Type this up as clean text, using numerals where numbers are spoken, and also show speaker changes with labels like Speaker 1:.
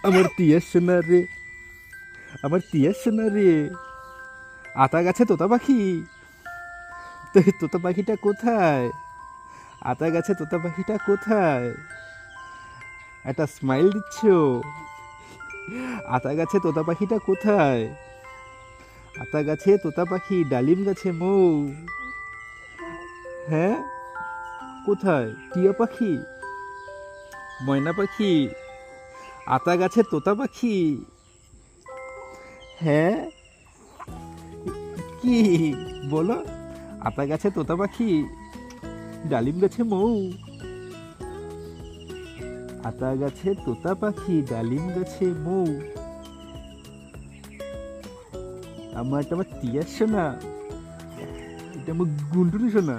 Speaker 1: আমার টিয়া সোনা রে, আমার টিয়া সোনা রে। আতা গাছে তোতা পাখি, তো এই তোতা পাখিটা কোথায়? আতা গাছে তোতা পাখিটা কোথায়? একটা স্মাইল দিচ্ছ। আতা গাছে তোতা পাখিটা কোথায়? আতা গাছে তোতা পাখি, ডালিম গাছে মৌ। হ্যাঁ, কোথায় টিয়া পাখি, ময়না পাখি, আতা গাছে তোতা পাখি? হ্যাঁ, কি বলো? আতা গাছে তোতা পাখি, ডালিম গাছে মৌ। আতা গাছে তোতা পাখি, ডালিম গাছে মৌ। আমার টিয়া সোনা, এটা আমার গুন্ডুরি সোনা।